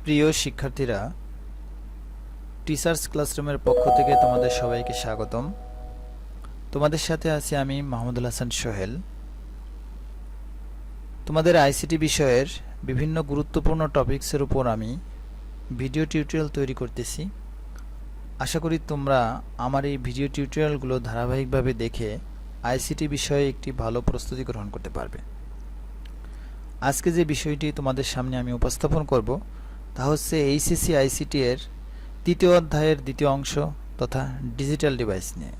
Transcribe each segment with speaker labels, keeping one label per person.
Speaker 1: প্রিয় শিক্ষার্থীরা, টিচার্স ক্লাসরুমের পক্ষ থেকে তোমাদের সবাইকে স্বাগতম। তোমাদের সাথে আছি আমি মাহমুদুল হাসান সোহেল। তোমাদের আইসিটি বিষয়ের বিভিন্ন গুরুত্বপূর্ণ টপিকসের উপর আমি ভিডিও টিউটোরিয়াল তৈরি করতেছি। আশা করি তোমরা আমার এই ভিডিও টিউটোরিয়ালগুলো ধারাবাহিকভাবে দেখে আইসিটি বিষয়ে একটি ভালো প্রস্তুতি গ্রহণ করতে পারবে। আজকে যে বিষয়টি তোমাদের সামনে আমি উপস্থাপন করব তা হচ্ছে এইচএসসি আইসিটি এর তৃতীয় অধ্যায়ের দ্বিতীয় অংশ তথা ডিজিটাল ডিভাইস নিয়ে।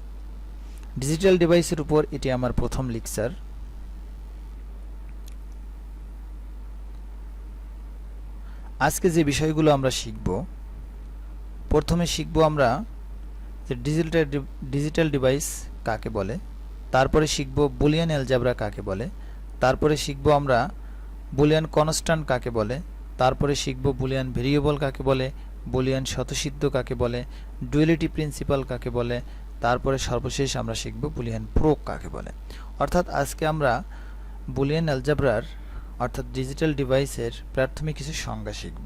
Speaker 1: ডিজিটাল ডিভাইসের উপর এটি আমার প্রথম লেকচার। আজকে যে বিষয়গুলো আমরা শিখব, প্রথমে শিখব আমরা যে ডিজিটাল ডিভাইস কাকে বলে, তারপরে শিখব বুলিয়ান অ্যালজেব্রা কাকে বলে, তারপরে শিখব আমরা বুলিয়ান কনস্ট্যান্ট কাকে বলে, তারপরে শিখব বুলিয়ান ভেরিয়েবল কাকে বলে, বুলিয়ান স্বতঃসিদ্ধ কাকে বলে, ডুয়ালিটি প্রিন্সিপাল কাকে বলে, তারপরে সর্বশেষ আমরা শিখব বুলিয়ান প্রোগ কাকে বলে। অর্থাৎ আজকে আমরা বুলিয়ান অ্যালজেব্রার অর্থাৎ ডিজিটাল ডিভাইসের প্রাথমিক কিছু সংজ্ঞা শিখব।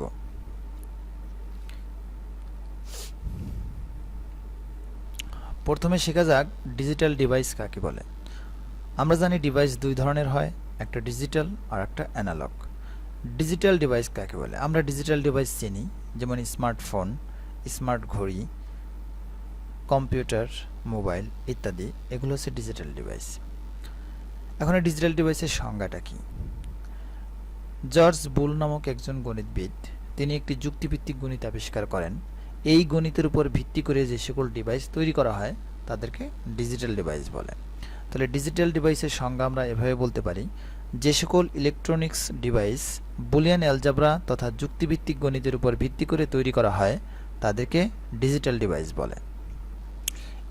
Speaker 1: প্রথমে শেখা যাক ডিজিটাল ডিভাইস কাকে বলে। আমরা জানি ডিভাইস দুই ধরনের হয়, একটা ডিজিটাল আর একটা অ্যানালগ। ডিজিটাল ডিভাইস কাকে বলে? আমরা ডিজিটাল ডিভাইস চিনি, যেমন স্মার্টফোন, স্মার্ট ঘড়ি, কম্পিউটার, মোবাইল ইত্যাদি, এগুলো হচ্ছে ডিজিটাল ডিভাইস। এখন ডিজিটাল ডিভাইসের সংজ্ঞাটা কি? জর্জ বুল নামক একজন গণিতবিদ, তিনি একটি যুক্তিভিত্তিক গণিত আবিষ্কার করেন। এই গণিতের উপর ভিত্তি করে যে সকল ডিভাইস তৈরি করা হয় তাদেরকে ডিজিটাল ডিভাইস বলে। তাহলে ডিজিটাল ডিভাইসের সংজ্ঞা আমরা এভাবে বলতে পারি, যে সকল ইলেকট্রনিক্স ডিভাইস বুলিয়ান অ্যালজেব্রা তথা যুক্তিভিত্তিক গণিতের উপর ভিত্তি করে তৈরি করা হয় তাদেরকে ডিজিটাল ডিভাইস বলে।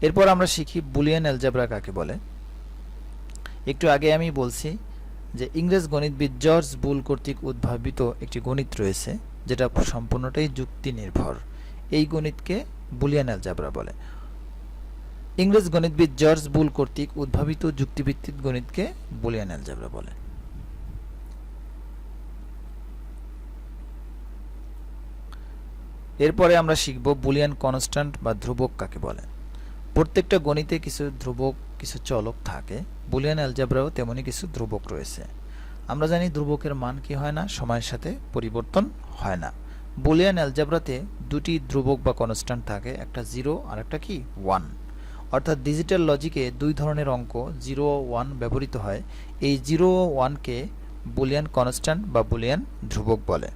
Speaker 1: এরপর আমরা শিখি বুলিয়ান অ্যালজেব্রা কাকে বলে। একটু আগে আমি বলছি যে ইংরেজ গণিতবিদ জর্জ বুল কর্তৃক উদ্ভাবিত একটি গণিত রয়েছে যেটা সম্পূর্ণটাই যুক্তি নির্ভর। এই গণিতকে বুলিয়ান অ্যালজেব্রা বলে। ইংরেজ গণিতবিদ জর্জ বুল কর্তৃক উদ্ভাবিত যুক্তিভিত্তিক গণিতকে বুলিয়ান অ্যালজেব্রা বলে। এরপরে আমরা শিখব বুলিয়ান কনস্ট্যান্ট বা ধ্রুবক কাকে বলে। প্রত্যেকটা গণিতে কিছু ধ্রুবক, কিছু চলক থাকে। বুলিয়ান অ্যালজেব্রাও তেমনি কিছু ধ্রুবক রয়েছে। আমরা জানি ধ্রুবকের মান কি হয় না, সময়ের সাথে পরিবর্তন হয় না। বুলিয়ান অ্যালজেব্রাতে দুটি ধ্রুবক বা কনস্ট্যান্ট থাকে, একটা 0 আর একটা কি 1। অর্থাৎ ডিজিটাল লজিকে দুই ধরনের অঙ্ক 0 ও 1 ব্যবহৃত হয়। এই 0 ও 1কে বুলিয়ান কনস্ট্যান্ট বা বুলিয়ান ধ্রুবক বলে।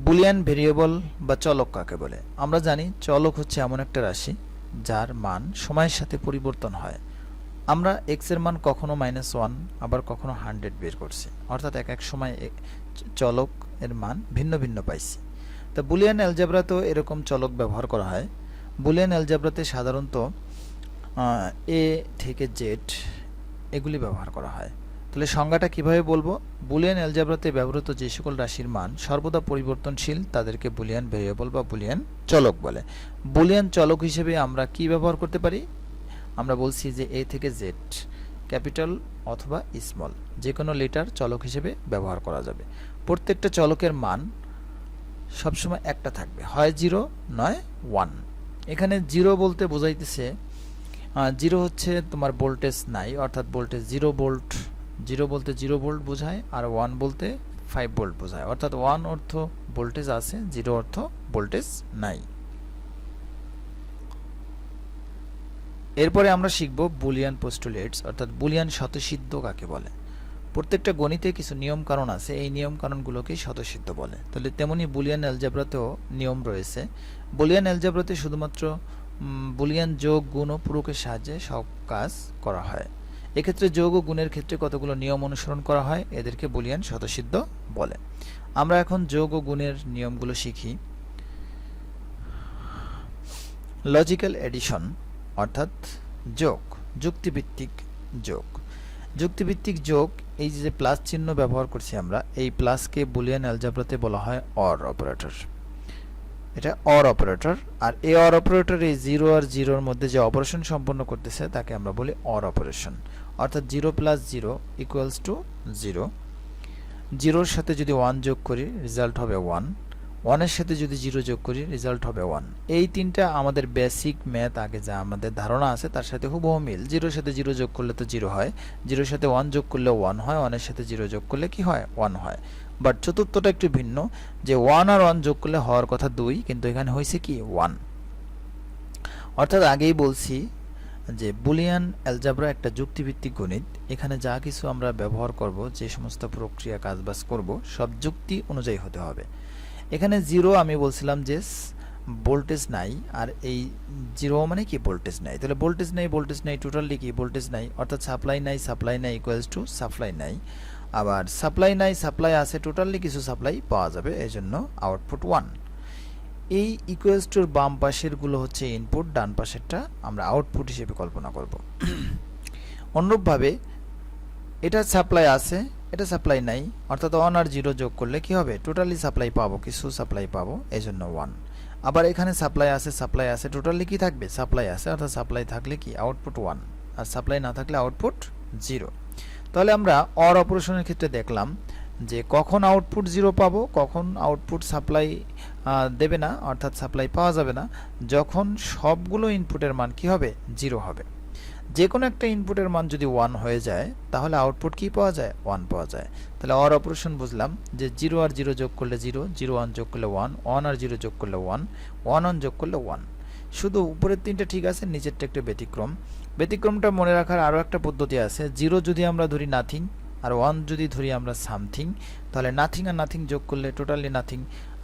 Speaker 1: বুলিয়ান ভেরিয়েবল বা চলক কাকে বলে? আমরা জানি চলক হচ্ছে এমন একটা রাশি যার মান সময়ের সাথে পরিবর্তন হয়। আমরা x এর মান কখনো -1 আবার কখনো 100 বের করছি, অর্থাৎ এক এক সময় চলক এর মান ভিন্ন ভিন্ন পাইছি। তা বুলিয়ান অ্যালজেব্রাতেও এরকম চলক ব্যবহার করা হয়। বুলিয়ান অ্যালজেব্রাতে সাধারণত a থেকে z এগুলি ব্যবহার করা হয়। তাহলে সংজ্ঞাটা কিভাবে বলবো? বুলিয়ান অ্যালজেব্রাতে ব্যবহৃত যে সকল রাশির মান সর্বদা পরিবর্তনশীল তাদেরকে বুলিয়ান ভেরিয়েবল বা বুলিয়ান চলক বলে। বুলিয়ান চলক হিসেবে আমরা কি ব্যবহার করতে পারি? আমরা বলছি যে a থেকে z ক্যাপিটাল অথবা স্মল যে কোনো লেটার চলক হিসেবে ব্যবহার করা যাবে। প্রত্যেকটা চলকের মান সবসময় একটা থাকবে, হয় 0 নয় 1। এখানে 0 বলতে বোঝাইতেছে 0 হচ্ছে তোমার ভোল্টেজ নাই, অর্থাৎ ভোল্টেজ 0 ভোল্ট। 0 বলতে 0 ভোল্ট বোঝায়, আর 1 বলতে 5 ভোল্ট বোঝায়। অর্থাৎ 1 অর্থ ভোল্টেজ আছে, 0 অর্থ ভোল্টেজ নাই। এরপরে আমরা শিখব বুলিয়ান পোস্টুলেটস অর্থাৎ বুলিয়ান স্বতঃসিদ্ধ কাকে বলে। প্রত্যেকটা গণিতে কিছু নিয়ম কানুন আছে, এই নিয়ম কানুনগুলোকেই স্বতঃসিদ্ধ বলে। তাহলে তেমনি বুলিয়ান অ্যালজেব্রাতেও নিয়ম রয়েছে। বুলিয়ান অ্যালজেব্রাতে শুধুমাত্র বুলিয়ান যোগ, গুণ ও পূরকের সাহায্যে সব কাজ করা হয়। এক্ষেত্রে যোগ ও গুণের ক্ষেত্রে কতগুলো নিয়ম অনুসরণ করা হয়, এদেরকে বুলিয়ান স্বতঃসিদ্ধ বলে। আমরা এখন যোগ ও গুণের নিয়মগুলো শিখি। লজিক্যাল এডিশন অর্থাৎ যোগ, যুক্তিভিত্তিক যোগ। যুক্তিভিত্তিক যোগ, এই যে প্লাস চিহ্ন ব্যবহার করছি আমরা, এই প্লাসকে বুলিয়ান অ্যালজেব্রাতে বলা হয় অর অপারেটর। এটা অর অপারেটর। আর এই অর অপারেটর এই 0 আর 0 এর মধ্যে যে অপারেশন সম্পন্ন করতেছে তাকে আমরা বলি অর অপারেশন। অর্থাৎ 0 + 0 = 0। জিরোর সাথে যদি 1 যোগ করি রেজাল্ট হবে 1, 1 এর সাথে যদি 0 যোগ করি রেজাল্ট হবে 1। এই তিনটা আমাদের বেসিক ম্যাথ আগে যা আমাদের ধারণা আছে তার সাথে হুবহু মিল। 0 এর সাথে 0 যোগ করলে তো 0 হয়, 0 এর সাথে 1 যোগ করলে 1 হয়, 1 এর সাথে 0 যোগ করলে কি হয় 1 হয়। বাট চতুর্থটা একটু ভিন্ন, যে 1 আর 1 যোগ করলে হওয়ার কথা 2, কিন্তু এখানে হয়েছে কি 1। অর্থাৎ আগেই বলছি যে বুলিয়ান অ্যালজেব্রা একটা যুক্তিভিত্তিক গণিত। এখানে যা কিছু আমরা ব্যবহার করব, যে সমস্ত প্রক্রিয়া কাজবাজ করব, সব যুক্তি অনুযায়ী হতে হবে। এখানে 0 আমি বলছিলাম যে ভোল্টেজ নাই, আর এই 0 মানে কি ভোল্টেজ নাই। তাহলে ভোল্টেজ নাই টোটালি কি ভোল্টেজ নাই, অর্থাৎ সাপ্লাই নাই ইকুয়ালস টু সাপ্লাই নাই। আবার সাপ্লাই নাই, সাপ্লাই আছে, টোটালি কিছু সাপ্লাই পাওয়া যাবে, এজন্য আউটপুট 1। এই ইকুয়ালস টুর বাম পাশের গুলো হচ্ছে ইনপুট, ডান পাশেরটা আমরা আউটপুট হিসেবে কল্পনা করব। অনুরূপভাবে এটা সাপ্লাই আছে, এটা সাপ্লাই নাই, অর্থাৎ 1 আর 0 যোগ করলে কি হবে টোটালি সাপ্লাই পাবো, কিছু সাপ্লাই পাবো, এজন্য 1। আবার এখানে সাপ্লাই আছে, টোটালি কি থাকবে সাপ্লাই আছে, অর্থাৎ সাপ্লাই থাকলে কি আউটপুট 1, আর সাপ্লাই না থাকলে আউটপুট 0। তাহলে আমরা অর অপারেশনের ক্ষেত্রে দেখলাম যে কখন আউটপুট 0 পাবো, কখন আউটপুট সাপ্লাই দেবে না, অর্থাৎ সাপ্লাই পাওয়া যাবে না, যখন সবগুলো ইনপুটের মান কি হবে 0 হবে। যে কোনো একটা ইনপুটের মান যদি 1 হয়ে যায় তাহলে আউটপুট কি পাওয়া যায় 1 পাওয়া যায়। তাহলে অর অপারেশন বুঝলাম যে 0 আর 0 যোগ করলে 0, 0 1 যোগ করলে 1, 1 আর 0 যোগ করলে 1, 1 1 যোগ করলে 1। শুধু উপরের তিনটা ঠিক আছে, নিচেরটা একটু ব্যতিক্রম। ব্যতিক্রমটা মনে রাখার আরও একটা পদ্ধতি আছে। 0 যদি আমরা ধরি নাথিং, আর 1 যদি ধরি আমরা সামথিং, তাহলে নাথিং আর নাথিং যোগ করলে টোটালি নাথিং,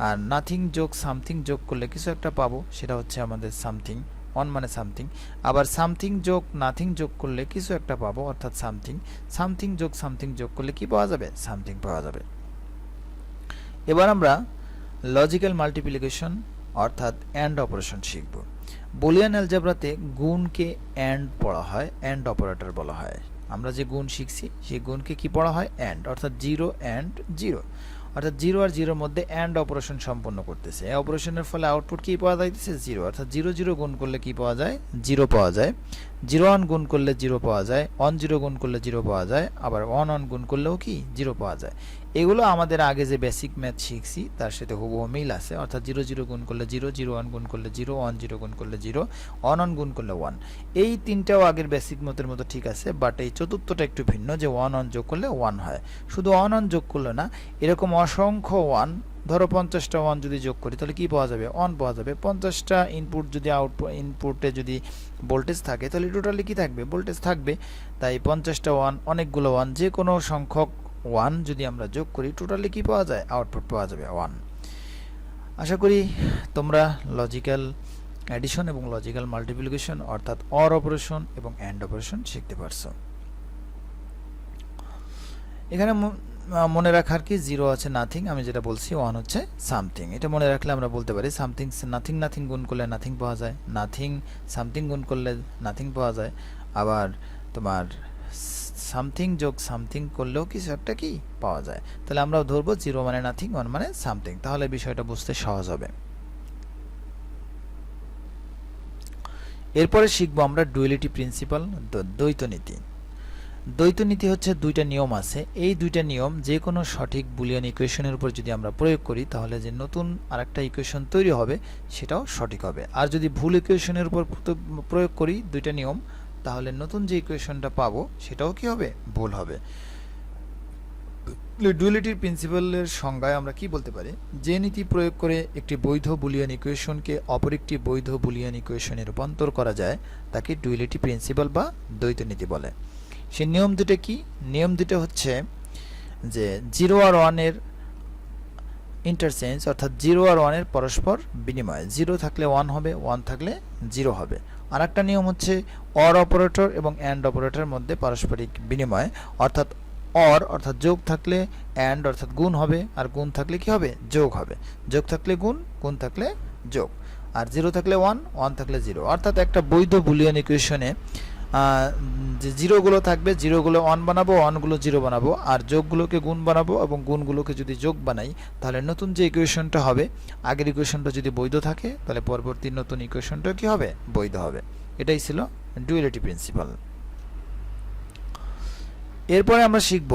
Speaker 1: আর নাথিং যোগ সামথিং যোগ করলে কিছু একটা পাবো, সেটা হচ্ছে আমাদের সামথিং। 1 মানে সামথিং। আবার সামথিং যোগ নাথিং যোগ করলে কিছু একটা পাবো, অর্থাৎ সামথিং। সামথিং যোগ সামথিং যোগ করলে কি পাওয়া যাবে সামথিং পাওয়া যাবে। এবার আমরা লজিক্যাল মাল্টিপ্লিকেশন অর্থাৎ অ্যান্ড অপারেশন শিখব। বুলিয়ান অ্যালজেব্রাতে গুণকে অ্যান্ড পড়া হয়, অ্যান্ড অপারেটর বলা হয়। আমরা যে গুণ শিখছি সেই গুণকে কি পড়া হয় অ্যান্ড, অর্থাৎ 0 অ্যান্ড 0, অর্থাৎ 0 আর 0 মধ্যে অ্যান্ড অপারেশন সম্পন্ন করতেছে। এই অপারেশনের ফলে আউটপুট কি পাওয়া যাইতেছে 0, অর্থাৎ 0 0 গুণ করলে কি পাওয়া যায় 0 পাওয়া যায়, 0 1 গুণ করলে 0 পাওয়া যায়, 1 0 গুণ করলে 0 পাওয়া যায়, আবার 1 1 গুণ করলেও কি 0 পাওয়া যায়। এগুলো আমাদের আগে যে বেসিক ম্যাথ শিখছি তার সাথে হুবহু মিল আছে, অর্থাৎ 0 0 গুণ করলে 0, 0 1 গুণ করলে 0, 1 0 গুণ করলে 0, 1 1 গুণ করলে 1। এই তিনটাও আগের বেসিক ম্যাথের মতো ঠিক আছে, বাট এই চতুর্থটা একটু ভিন্ন, যে 1 1 যোগ করলে 1 হয়। শুধু 1 1 যোগ করলে না, এরকম অসংখ্য 1, ধরো 50টা 1 যদি যোগ করি তাহলে কি পাওয়া যাবে 1 পাওয়া যাবে। 50টা ইনপুট যদি ইনপুটে যদি ভোল্টেজ থাকে তাহলে টোটালি কি থাকবে ভোল্টেজ থাকবে। তাই 50টা 1, অনেকগুলো 1, যে কোনো সংখ্যক 1 যদি আমরা যোগ করি টোটালি কি পাওয়া যায় আউটপুট পাওয়া যাবে 1। আশা করি তোমরা লজিক্যাল অ্যাডিশন এবং লজিক্যাল মাল্টিপ্লিকেশন অর্থাৎ অর অপারেশন এবং অ্যান্ড অপারেশন শিখতে পারছো। এখানে মনে রাখার কি 0 আছে নাথিং, আমি যেটা বলছি 1 হচ্ছে সামথিং। এটা মনে রাখলে আমরা বলতে পারি সামথিং নাথিং, নাথিং গুণ করলে নাথিং পাওয়া যায়, নাথিং সামথিং গুণ করলে নাথিং পাওয়া যায়, আবার তোমার সামথিং যোগ সামথিং করলেও কিছু একটা কি পাওয়া যায়। তাহলে আমরা ধরবো 0 মানে নাথিং, 1 মানে সামথিং, তাহলে বিষয়টা বুঝতে সহজ হবে। এরপরে শিখবো আমরা ডুয়ালিটি প্রিন্সিপাল, দ্বৈত নীতি। দ্বৈত নীতি হচ্ছে দুইটা নিয়ম আছে। এই দুইটা নিয়ম যে কোনো সঠিক বুলিয়ান ইকুয়েশনের উপর যদি আমরা প্রয়োগ করি তাহলে যে নতুন আরেকটা ইকুয়েশন তৈরি হবে সেটাও সঠিক হবে। আর যদি ভুল ইকুয়েশনের উপর প্রয়োগ করি দুইটা নিয়ম, তাহলে নতুন যে ইকুয়েশনটা পাবো সেটাও কি হবে ভুল হবে। ডুয়ালিটির প্রিন্সিপালের সংজ্ঞায় আমরা কি বলতে পারি, যে নীতি প্রয়োগ করে একটি বৈধ বুলিয়ান ইকুয়েশনকে অপর একটি বৈধ বুলিয়ান ইকুয়েশনে রূপান্তর করা যায় তাকে ডুয়ালিটি প্রিন্সিপাল বা দ্বৈত নীতি বলে। সেই নিয়ম দুটো কি, নিয়ম দুটো হচ্ছে যে 0 আর 1 এর ইন্টারচেঞ্জ, অর্থাৎ 0 আর 1 এর পরস্পর বিনিময়, 0 থাকলে 1 হবে, 1 থাকলে 0 হবে। আর একটা নিয়ম হচ্ছে অর অপারেটর এবং অ্যান্ড অপারেটরের মধ্যে পারস্পরিক বিনিময়, অর্থাৎ অর অর্থাৎ যোগ থাকলে অ্যান্ড অর্থাৎ গুণ হবে, আর গুণ থাকলে কি হবে যোগ হবে, যোগ থাকলে গুণ, গুণ থাকলে যোগ, আর 0 থাকলে 1, 1 থাকলে 0। অর্থাৎ একটা বৈধ বুলিয়ান ইকুয়েশনে যে জিরোগুলো থাকবে জিরোগুলো 1 বানাবো, 1গুলো 0 বানাবো, আর যোগগুলোকে গুণ বানাবো এবং গুণগুলোকে যদি যোগ বানাই তাহলে নতুন যে ইকুয়েশনটা হবে, আগের ইকুয়েশনটা যদি বৈধ থাকে তাহলে পরবর্তী নতুন ইকুয়েশনটা কি হবে বৈধ হবে। এটাই ছিল ডুয়ালিটি প্রিন্সিপাল। এরপরে আমরা শিখব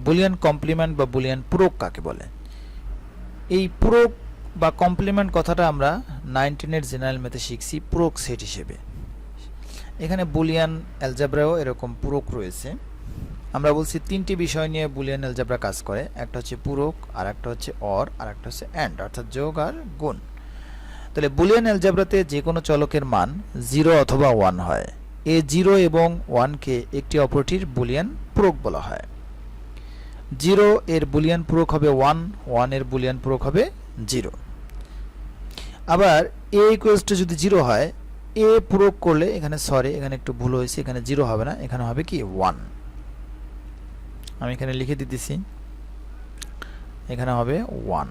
Speaker 1: বুলিয়ান কমপ্লিমেন্ট বা বুলিয়ান পূরক কাকে বলে? এই পূরক বা কমপ্লিমেন্ট কথাটা আমরা 19 এর জেনারেল ম্যাথে শিখছি পূরক সেট হিসেবে। এখানে বুলিয়ান অ্যালজেব্রাও এরকম পূরক রয়েছে। আমরা বলছি তিনটি বিষয় নিয়ে বুলিয়ান অ্যালজেব্রা কাজ করে, একটা হচ্ছে পূরক, আর একটা হচ্ছে অর, আর একটা হচ্ছে অ্যান্ড, অর্থাৎ যোগ আর গুণ। তাহলে বুলিয়ান অ্যালজেব্রাতে যে কোনো চলকের মান 0 অথবা 1 হয়। এই 0 এবং 1কে একটি অপরটির বুলিয়ান পূরক বলা হয়। 0 এর বুলিয়ান পূরক হবে 1, 1 এর বুলিয়ান পূরক হবে 0। আবার a = যদি 0 হয়, a পূরক করলে এখানে এখানে একটু ভুল হয়েছে, এখানে 0 হবে না, এখানে হবে কি 1। আমি এখানে লিখে দিতেছি, এখানে হবে 1,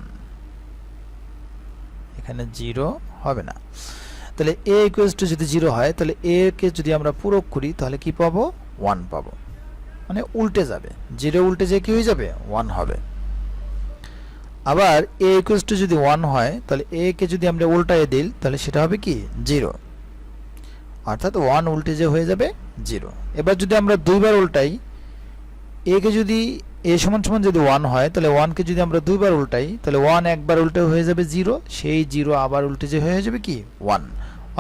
Speaker 1: এখানে 0 হবে না। তাহলে a = যদি 0 হয়, তাহলে a কে যদি আমরা পূরক করি তাহলে কি পাবো? 1 পাবো, মানে উল্টে যাবে, 0 উল্টে যে কি হয়ে যাবে? 1 হবে। আবার a = যদি 1 হয়, তাহলে a কে যদি আমরা উল্টায়ে দিই তাহলে সেটা হবে কি 0, অর্থাৎ 1 উল্টে যে হয়ে যাবে 0। এবার যদি আমরা দুইবার উল্টাই, a কে যদি a = যদি 1 হয়, তাহলে 1 কে যদি আমরা দুইবার উল্টাই তাহলে 1 একবার উল্টে হয়ে যাবে 0, সেই 0 আবার উল্টে যে হয়ে যাবে কি 1।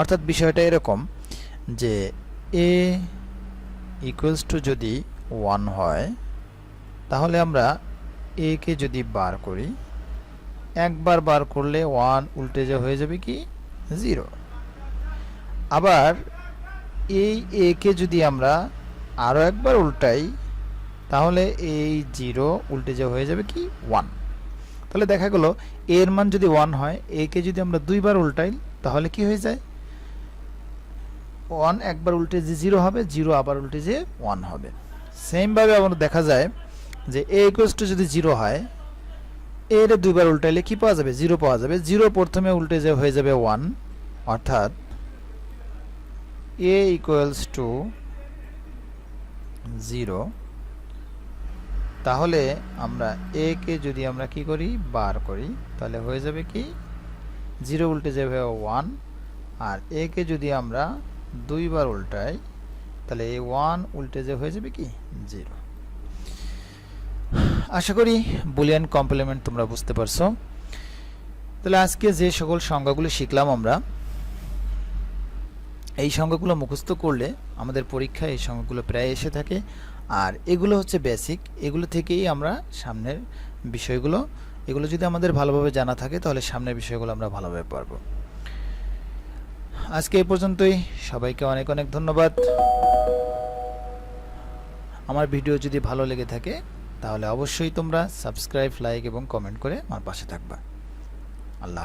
Speaker 1: অর্থাৎ বিষয়টা এরকম যে a = যদি 1 হয়, তাহলে আমরা a কে যদি বার করি, একবার বার করলে 1 উল্টে যে হয়ে যাবে কি 0। আবার এই a কে যদি আমরা আরো একবার উল্টাই, তাহলে এই 0 উল্টে যে হয়ে যাবে কি 1। তাহলে দেখা গেল এর মান যদি 1 হয়, a কে যদি আমরা দুইবার উল্টাই তাহলে কি হয়ে যায়? 1 একবার উল্টে যে 0 হবে, 0 আবার উল্টে যে 1 হবে। সেম ভাবে আবার দেখা যায় যে a = যদি 0 হয়, এর দুইবার উল্টাইলে কি পাওয়া যাবে? 0 পাওয়া যাবে। 0 প্রথমে উল্টে যে হয়ে যাবে 1, অর্থাৎ a = 0। তাহলে আমরা a কে যদি আমরা কি করি? বার করি, তাহলে হয়ে যাবে কি 0 উল্টে যাবে 1, আর a কে যদি আমরা দুইবার উল্টাই তাহলে এই 1 উল্টে যে হয়ে যাবে কি 0। আশা করি বুলিয়ান কমপ্লিমেন্ট তোমরা বুঝতে পারছো। তাহলে আজকে যে সকল সংজ্ঞাগুলো শিখলাম আমরা, এই সংজ্ঞাগুলো মুখস্থ করলে আমাদের পরীক্ষায় এই সংজ্ঞাগুলো প্রায় এসে থাকে। আর এগুলো হচ্ছে বেসিক, এগুলো থেকেই আমরা সামনের বিষয়গুলো, এগুলো যদি আমাদের ভালোভাবে জানা থাকে তাহলে সামনের বিষয়গুলো আমরা ভালোভাবে পারবো। আজকে এই পর্যন্তই, সবাইকে অনেক অনেক ধন্যবাদ। আমার ভিডিও যদি ভালো লেগে থাকে তাহলে অবশ্যই তোমরা সাবস্ক্রাইব, লাইক এবং কমেন্ট করে আমার পাশে থাকবা। আল্লাহ হাফেজ।